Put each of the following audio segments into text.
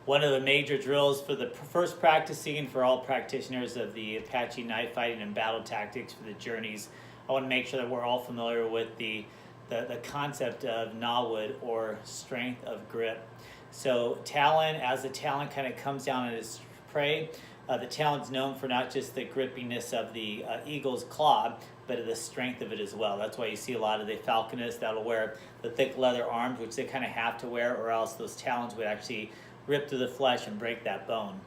One of the major drills for the first practicing for all practitioners of the Apache knife fighting and battle tactics for the journeys. I want to make sure that we're all familiar with the concept of Nawood, or strength of grip. So Talon, as the Talon kind of comes down on his prey, the Talon's known for not just the grippiness of the eagle's claw, but the strength of it as well. That's why you see a lot of the falconists that'll wear the thick leather arms, which they kind of have to wear, or else those talons would actually rip through the flesh and break that bone.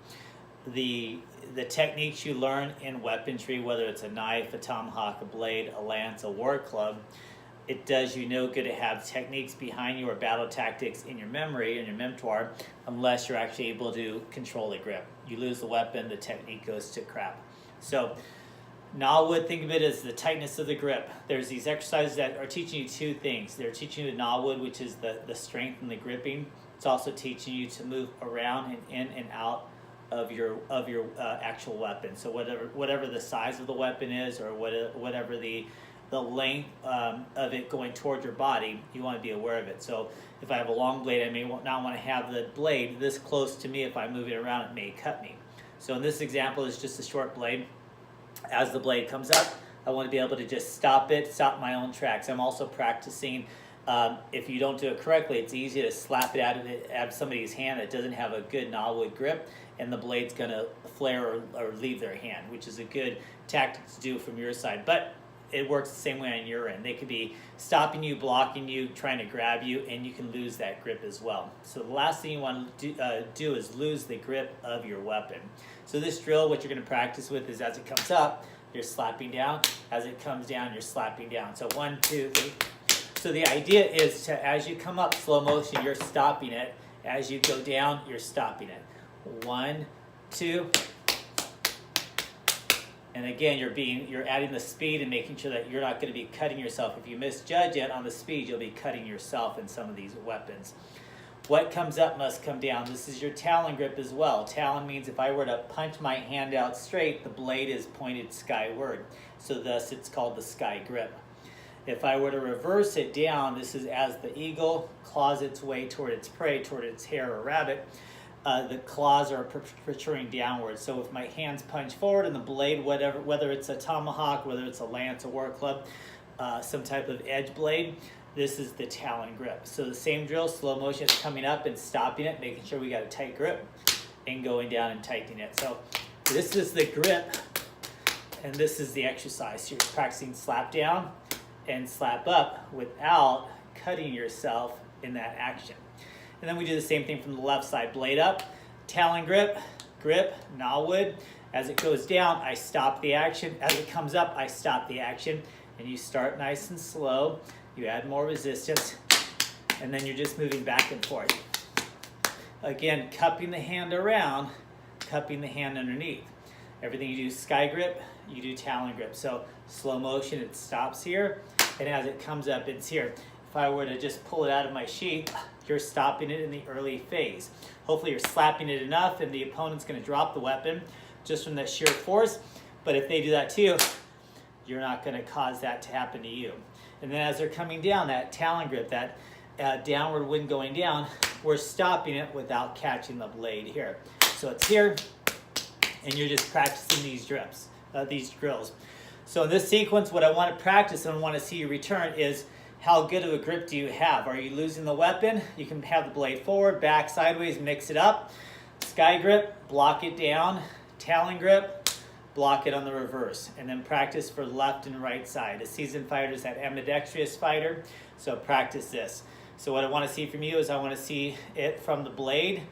The techniques you learn in weaponry, whether it's a knife, a tomahawk, a blade, a lance, a war club, it does you no good to have techniques behind you or battle tactics in your memory, in your repertoire, unless you're actually able to control the grip. You lose the weapon, the technique goes to crap. So Nawood, think of it as the tightness of the grip. There's these exercises that are teaching you two things. They're teaching you the Nawood, which is the strength and the gripping. It's also teaching you to move around and in and out of your actual weapon. So whatever the size of the weapon is, or whatever the length of it going toward your body, you want to be aware of it. So if I have a long blade, I may not want to have the blade this close to me. If I move it around, it may cut me. So in this example, it's just a short blade. As the blade comes up, I want to be able to just stop my own tracks. I'm also practicing, if you don't do it correctly, it's easy to slap it out of somebody's hand that doesn't have a good Nawood grip, and the blade's going to flare or leave their hand, which is a good tactic to do from your side. But it works the same way on your end. They could be stopping you, blocking you, trying to grab you, and you can lose that grip as well. So the last thing you want to do is lose the grip of your weapon. So this drill, what you're going to practice with is, as it comes up, you're slapping down. As it comes down, you're slapping down. So 1, 2, 3. So the idea is to, as you come up slow motion, you're stopping it. As you go down, you're stopping it. 1, 2. And again, you're adding the speed and making sure that you're not going to be cutting yourself. If you misjudge it on the speed, you'll be cutting yourself in some of these weapons. What comes up must come down. This is your Talon grip as well. Talon means if I were to punch my hand out straight, the blade is pointed skyward. So thus it's called the sky grip. If I were to reverse it down, this is as the eagle claws its way toward its prey, toward its hare or rabbit. The claws are protruding downward. So if my hands punch forward and the blade, whether it's a tomahawk, whether it's a lance, a war club, some type of edge blade, this is the Talon grip. So the same drill, slow motion, is coming up and stopping it, making sure we got a tight grip, and going down and tightening it. So this is the grip, and this is the exercise. So you're practicing slap down and slap up without cutting yourself in that action. And then we do the same thing from the left side. Blade up, Talon grip, Nawood. As it goes down, I stop the action. As it comes up, I stop the action. And you start nice and slow. You add more resistance. And then you're just moving back and forth. Again, cupping the hand around, cupping the hand underneath. Everything you do sky grip, you do Talon grip. So slow motion, it stops here. And as it comes up, it's here. If I were to just pull it out of my sheath, you're stopping it in the early phase. Hopefully you're slapping it enough and the opponent's going to drop the weapon just from that sheer force. But if they do that to you, you're not going to cause that to happen to you. And then as they're coming down, that Talon grip, that downward wind going down, we're stopping it without catching the blade here. So it's here, and you're just practicing these drills. So in this sequence, what I want to practice and I want to see you return is, how good of a grip do you have? Are you losing the weapon? You can have the blade forward, back, sideways, mix it up. Sky grip, block it down. Talon grip, block it on the reverse. And then practice for left and right side. A seasoned fighter is that ambidextrous fighter, so practice this. So what I want to see from you is, I want to see it from the blade,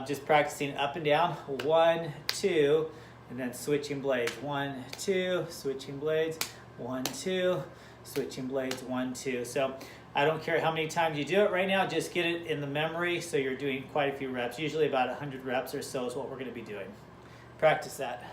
just practicing up and down. 1, 2, and then switching blades. 1, 2, switching blades. 1, 2. Switching blades, 1, 2. So I don't care how many times you do it right now, just get it in the memory so you're doing quite a few reps. Usually about 100 reps or so is what we're going to be doing. Practice that.